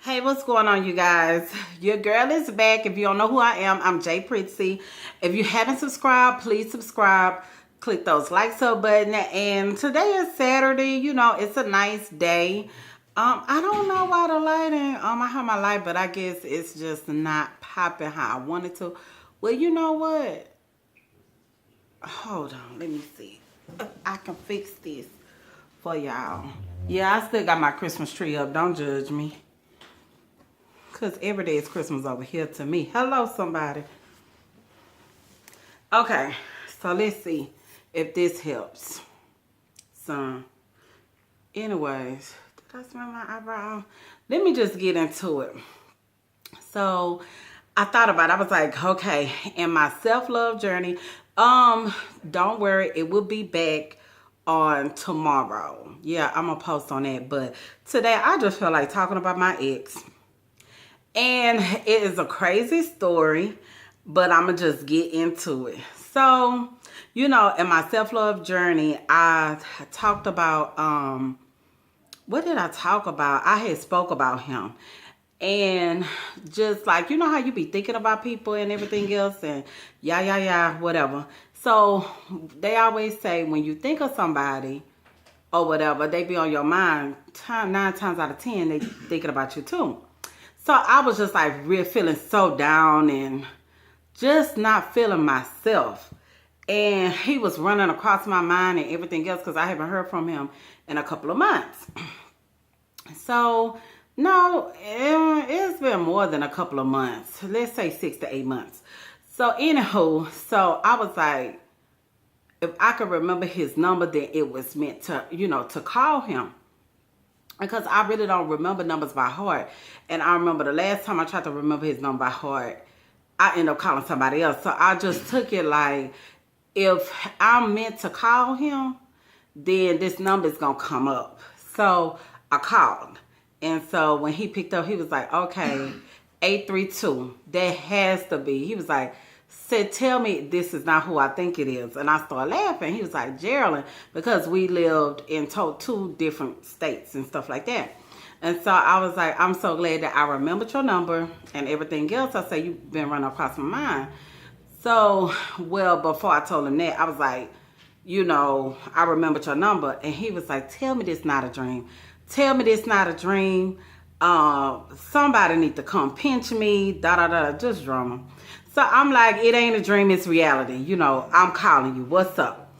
Hey, what's going on, you guys? Your girl is back. If you don't know who I am, I'm Prissy. If you haven't subscribed, please subscribe. Click those likes up button. And today is Saturday. You know, it's a nice day. I don't know why the lighting. I have my light, but I guess it's just not popping how I wanted to. Well, you know what? Hold on, let me see if I can fix this for y'all. Yeah, I still got my Christmas tree up. Don't judge me. Because every day is Christmas over here to me. Hello, somebody. Okay, so let's see if this helps. So, anyways, did I smell my eyebrow? Let me just get into it. So, I thought about it. I was like, okay, in my self-love journey, don't worry, it will be back on tomorrow. Yeah, I'm going to post on that. But today, I just feel like talking about my ex. And it is a crazy story, but I'm going to just get into it. So, you know, in my self-love journey, I talked about, what did I talk about? I had spoke about him. And just like, you know how you be thinking about people and everything else and whatever. So, they always say when you think of somebody or whatever, they be on your mind 9 times out of 10, they thinking about you too. So I was just like really feeling so down and just not feeling myself. And he was running across my mind and everything else because I haven't heard from him in a couple of months. So, no, it's been more than a couple of months. Let's say 6 to 8 months. So, anywho, so I was like, if I could remember his number, then it was meant to, you know, to call him. Because I really don't remember numbers by heart. And I remember the last time I tried to remember his number by heart, I ended up calling somebody else. So I just took it like, if I'm meant to call him, then this number is going to come up. So I called. And so when he picked up, he was like, okay, 832. That has to be. He was like, said, tell me this is not who I think it is. And I started laughing. He was like, Geraldine, because we lived in two different states and stuff like that. And so I was like, I'm so glad that I remembered your number and everything else. I say, you've been running across my mind. So, well, before I told him that, I was like, you know, I remembered your number. And he was like, tell me this not a dream. Tell me this not a dream. Somebody need to come pinch me, just drama. So I'm like, it ain't a dream, it's reality. You know, I'm calling you. What's up?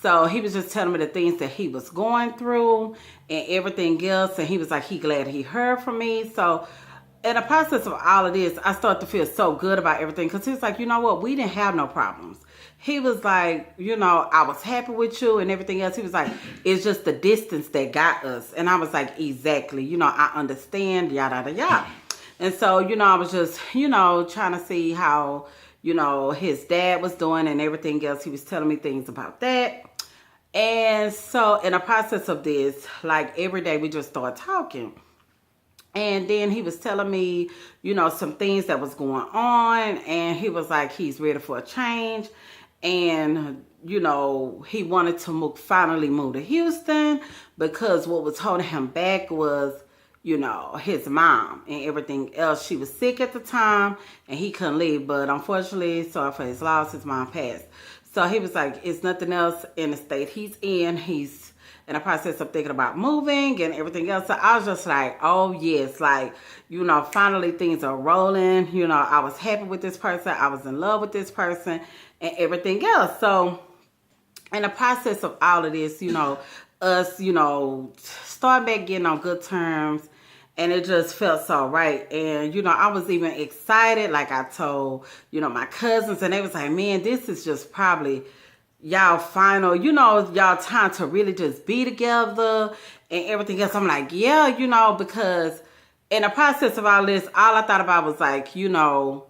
So he was just telling me the things that he was going through and everything else. And he was like, he glad he heard from me. So in the process of all of this, I started to feel so good about everything. Because he was like, you know what? We didn't have no problems. He was like, you know, I was happy with you and everything else. He was like, it's just the distance that got us. And I was like, exactly. You know, I understand, yada. And so, you know, I was just, you know, trying to see how, you know, his dad was doing and everything else. He was telling me things about that. And so in the process of this, like every day we just started talking. And then he was telling me, you know, some things that was going on. And he was like, he's ready for a change. And, you know, he wanted to finally move to Houston because what was holding him back was, you know, his mom and everything else. She was sick at the time and he couldn't leave. But unfortunately, sorry for his loss, his mom passed. So he was like, it's nothing else in the state he's in. He's in the process of thinking about moving and everything else. So I was just like, oh, yes, like, you know, finally things are rolling. You know, I was happy with this person. I was in love with this person and everything else. So in the process of all of this, you know, us, you know, start back getting on good terms. And it just felt so right. And, you know, I was even excited. Like I told, you know, my cousins. And they was like, man, this is just probably y'all final, you know, y'all time to really just be together and everything else. I'm like, yeah, you know, because in the process of all this, all I thought about was like, you know,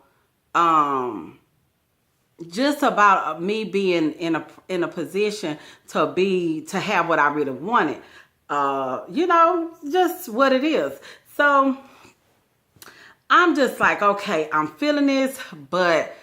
just about me being in a position to have what I really wanted. You know, just what it is. So I'm just like, okay, I'm feeling this, but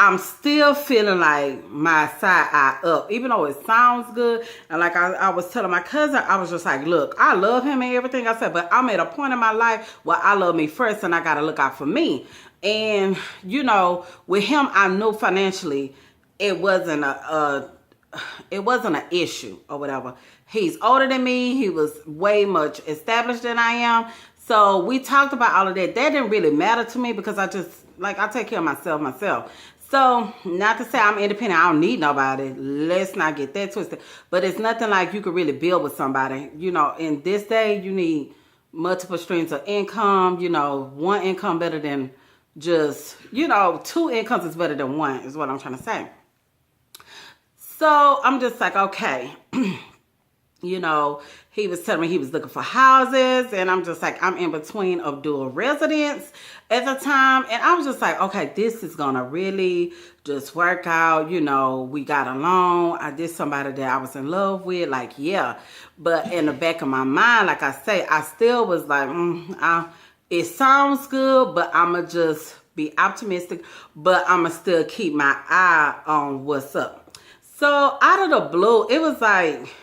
I'm still feeling like my side eye up, even though it sounds good. And like I was telling my cousin, I was just like, look, I love him and everything I said, but I'm at a point in my life where I love me first and I got to look out for me. And, you know, with him, I knew financially it wasn't an issue or whatever. He's older than me. He was way much established than I am. So we talked about all of that. That didn't really matter to me because I take care of myself. So, not to say I'm independent, I don't need nobody. Let's not get that twisted. But it's nothing like you could really build with somebody. You know, in this day, you need multiple streams of income. You know, one income better than just, you know, two incomes is better than one, is what I'm trying to say. So, I'm just like, okay. You know, he was telling me he was looking for houses, and I'm just like, I'm in between of dual residence at the time, and I was just like, okay, this is gonna really just work out. You know, we got along. I did somebody that I was in love with, like, yeah. But in the back of my mind, like I say, I still was like, it sounds good, but I'ma just be optimistic, but I'ma still keep my eye on what's up. So out of the blue, it was like,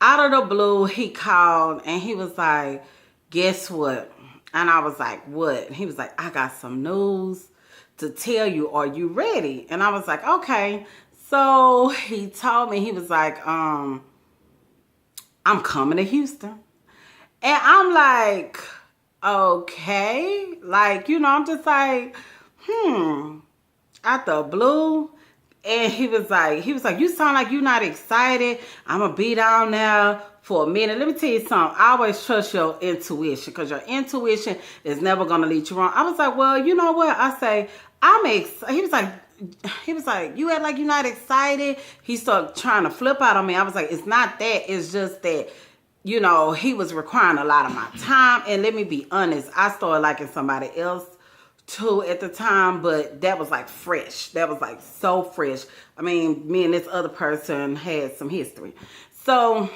out of the blue, he called and he was like, guess what? And I was like, what? And he was like, I got some news to tell you. Are you ready? And I was like, okay. So he told me, he was like, I'm coming to Houston. And I'm like, okay. Like, you know, I'm just like, out the blue. And he was like, you sound like you're not excited. I'm going to be down there for a minute. Let me tell you something. I always trust your intuition because your intuition is never going to lead you wrong. I was like, well, you know what? I say, I'm excited. He was like, you act like you're not excited. He started trying to flip out on me. I was like, it's not that. It's just that, you know, he was requiring a lot of my time. And let me be honest, I started liking somebody else too at the time, but that was like fresh. That was like so fresh. I mean, me and this other person had some history. So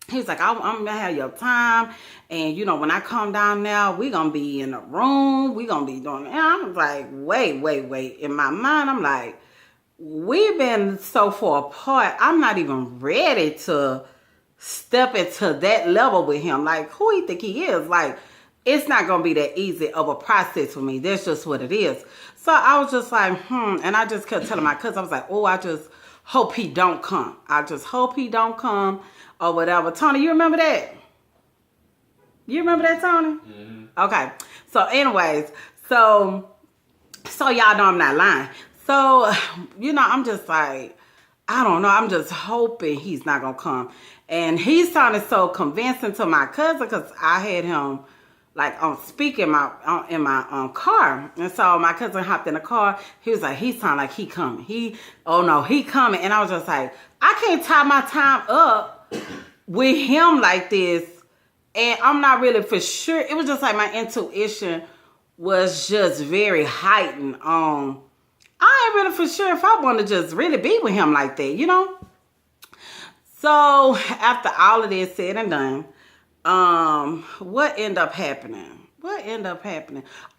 he was like, I'm gonna have your time, and you know, when I come down now, we gonna be in a room, we gonna be doing, and I was like, wait. In my mind, I'm like, we've been so far apart, I'm not even ready to step into that level with him. Like, who he think he is? Like, it's not going to be that easy of a process for me. That's just what it is. So I was just like, and I just kept telling my cousin, I was like, oh, I just hope he don't come. I just hope he don't come or whatever. Tony, you remember that? You remember that, Tony? Mm-hmm. Okay. So anyways, so y'all know I'm not lying. So, you know, I'm just like, I don't know. I'm just hoping he's not going to come. And he sounded so convincing to my cousin because I had him like on speaker in my car. And so my cousin hopped in the car. He was like, he sound like he coming. He coming. And I was just like, I can't tie my time up with him like this. And I'm not really for sure. It was just like my intuition was just very heightened. I ain't really for sure if I want to just really be with him like that, you know? So after all of this said and done, what ended up happening?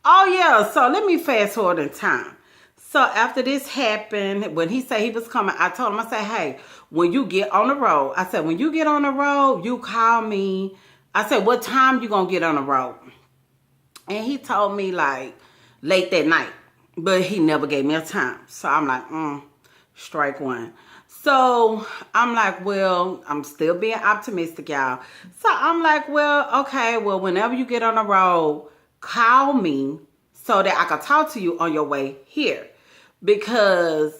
Oh yeah, so let me fast forward in time. So after this happened, when he said he was coming, I told him, I said, hey, when you get on the road, you call me. I said, what time you gonna get on the road? And he told me like late that night, but he never gave me a time. So I'm like, strike one. So I'm like, well, I'm still being optimistic, y'all. So I'm like, well, okay, well, whenever you get on the road, call me so that I can talk to you on your way here. Because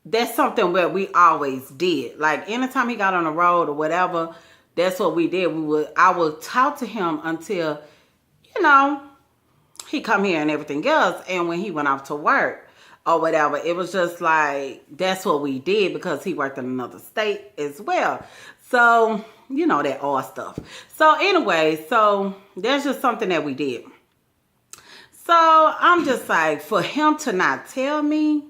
that's something that we always did. Like anytime he got on the road or whatever, that's what we did. I would talk to him until, you know, he come here and everything else. And when he went off to work or whatever, it was just like, that's what we did because he worked in another state as well. So, you know, that all stuff. So anyway, so that's just something that we did. So I'm just like, for him to not tell me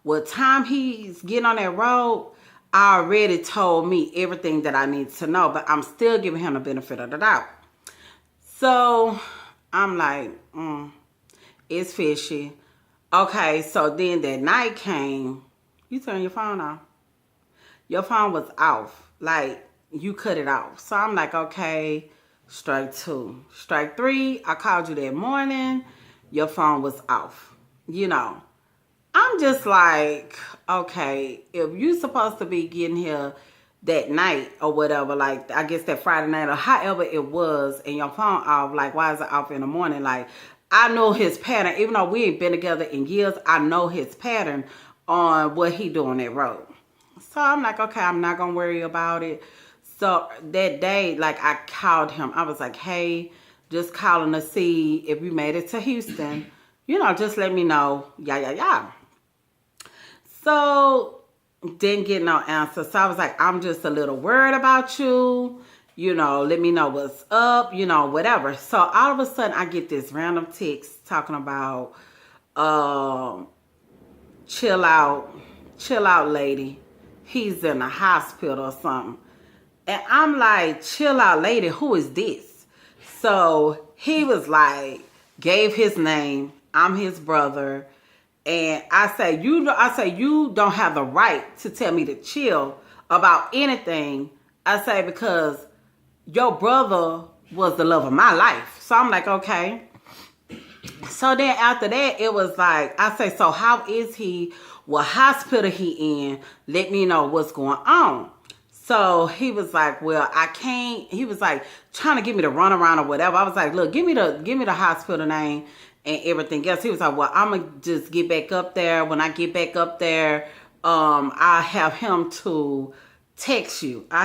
what time he's getting on that road, I already told me everything that I need to know, but I'm still giving him the benefit of the doubt. So I'm like, it's fishy. Okay, so then that night came. You turn your phone off. Your phone was off. Like, you cut it off. So I'm like, okay, strike two. Strike three, I called you that morning. Your phone was off. You know, I'm just like, okay, if you supposed to be getting here that night or whatever, like, I guess that Friday night or however it was, and your phone off, like, why is it off in the morning? Like, I know his pattern. Even though we ain't been together in years, I know his pattern on what he do on that road. So I'm like, okay, I'm not going to worry about it. So that day, like, I called him. I was like, hey, just calling to see if you made it to Houston. You know, just let me know. Yeah. So didn't get no answer. So I was like, I'm just a little worried about you. You know, let me know what's up, you know, whatever. So all of a sudden I get this random text talking about chill out lady. He's in a hospital or something. And I'm like, chill out lady, who is this? So he was like, gave his name. I'm his brother. And I say, you don't have the right to tell me to chill about anything. I say, because your brother was the love of my life. So I'm like, okay. So then after that, it was like, I say, so how is he? What hospital he in? Let me know what's going on. So he was like, well, I can't. He was like trying to get me to run around or whatever. I was like, look, give me the hospital name and everything else. He was like, well, I'm gonna just get back up there. When I get back up there, I have him to text you. I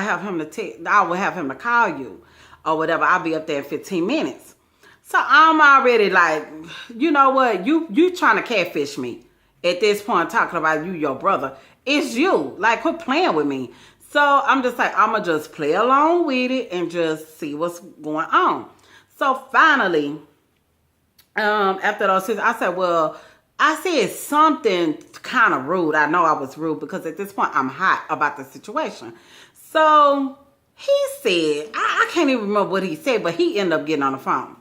will have him to call you or whatever. I'll be up there in 15 minutes. So I'm already like, you know what? You trying to catfish me at this point, talking about you, your brother. It's you. Like, quit playing with me. So I'm just like, I'm going to just play along with it and just see what's going on. So finally, after those things, I said, well, I said something kind of rude. I know I was rude because at this point I'm hot about the situation. So he said, I can't even remember what he said, but he ended up getting on the phone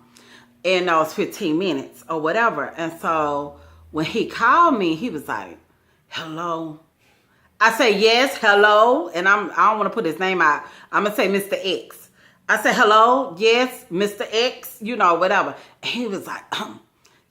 in those 15 minutes or whatever. And so when he called me, he was like, hello. I say, yes, hello. And I don't want to put his name out. I'm going to say Mr. X. I said, hello, yes, Mr. X, you know, whatever. And he was like,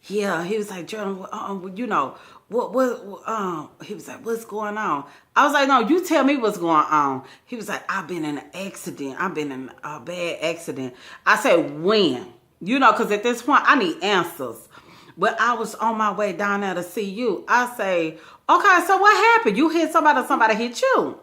yeah. He was like, Jordan, you know, he was like, what's going on? I was like, no, you tell me what's going on. He was like, I've been in an accident. I've been in a bad accident. I said, when? You know, because at this point, I need answers. But I was on my way down there to see you. I say, okay, so what happened? You hit somebody or somebody hit you?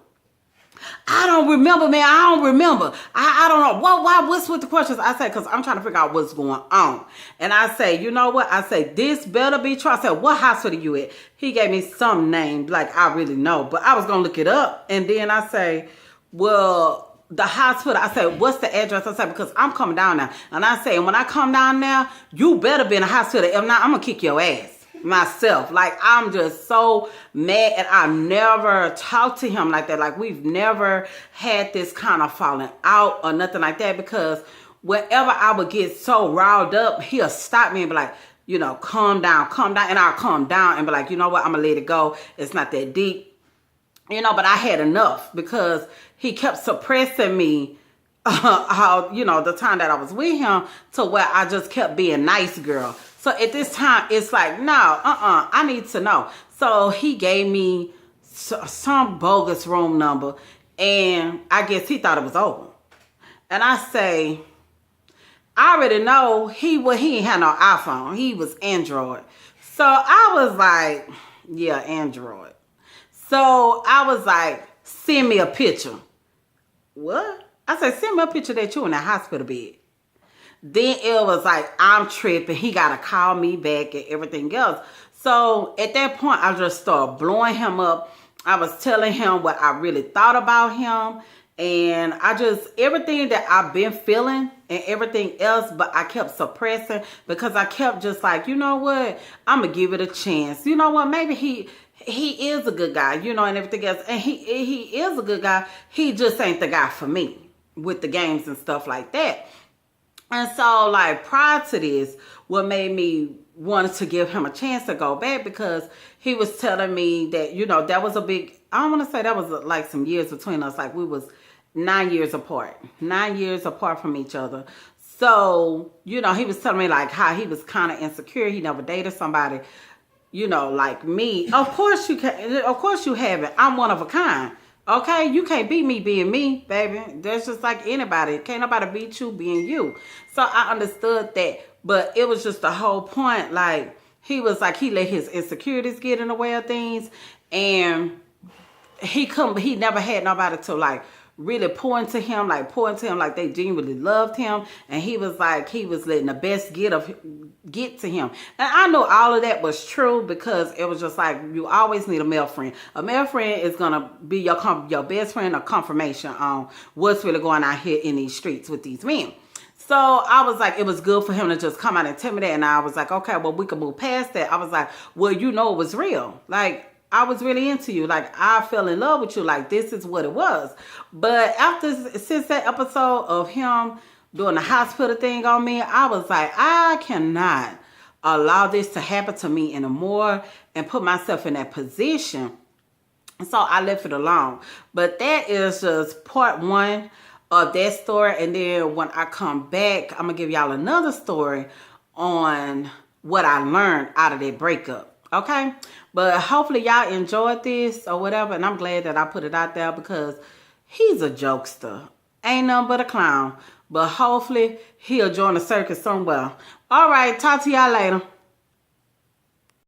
I don't remember, man. I don't remember. I don't know. What's with the questions? I say, because I'm trying to figure out what's going on. And I say, you know what? I say, this better be true. I said, what hospital you at? He gave me some name, like I really know. But I was going to look it up. And then I say, well, the hospital, I said, what's the address? I said, because I'm coming down now. And I say, when I come down now, you better be in a hospital. If not, I'm going to kick your ass myself. Like, I'm just so mad. And I never talked to him like that. Like, we've never had this kind of falling out or nothing like that. Because whenever I would get so riled up, he'll stop me and be like, you know, calm down. And I'll calm down and be like, you know what? I'm going to let it go. It's not that deep. You know, but I had enough because he kept suppressing me, how, you know, the time that I was with him to where I just kept being nice girl. So at this time, it's like, no, I need to know. So he gave me some bogus room number and I guess he thought it was over. And I say, I already know he ain't had no iPhone. He was Android. So I was like, yeah, Android. So I was like, send me a picture. What? I said, send me a picture that you in the hospital bed. Then it was like, I'm tripping. He got to call me back and everything else. So at that point, I just started blowing him up. I was telling him what I really thought about him. And everything that I've been feeling and everything else, but I kept suppressing because I kept just like, you know what? I'm going to give it a chance. You know what? Maybe he is a good guy, you know, and everything else. And he is a good guy. He just ain't the guy for me with the games and stuff like that. And so, like, prior to this, what made me wanted to give him a chance to go back because he was telling me that, you know, that was a big, I don't want to say that was like some years between us. Like we was 9 years apart, 9 years apart from each other. So, you know, he was telling me like how he was kind of insecure. He never dated somebody, you know, like me. Of course you can. Of course you haven't. I'm one of a kind. Okay, you can't beat me being me, baby. That's just like anybody. Can't nobody beat you being you. So I understood that. But it was just the whole point. Like, he was like, he let his insecurities get in the way of things. And he never had nobody to like really pour into him like they genuinely loved him. And he was like, he was letting the best get to him. And I know all of that was true because it was just like, you always need a male friend. A male friend is gonna be your best friend, or confirmation on what's really going on here in these streets with these men. So I was like, it was good for him to just come out and tell me that. And I was like, okay, well, we can move past that. I was like, well, you know, it was real. Like, I was really into you. Like, I fell in love with you. Like, this is what it was. But since that episode of him doing the hospital thing on me, I was like, I cannot allow this to happen to me anymore and put myself in that position. So I left it alone. But that is just part one of that story. And then when I come back, I'm going to give y'all another story on what I learned out of that breakup. Okay? But hopefully y'all enjoyed this or whatever. And I'm glad that I put it out there because he's a jokester. Ain't nothing but a clown. But hopefully he'll join the circus somewhere. All right. Talk to y'all later.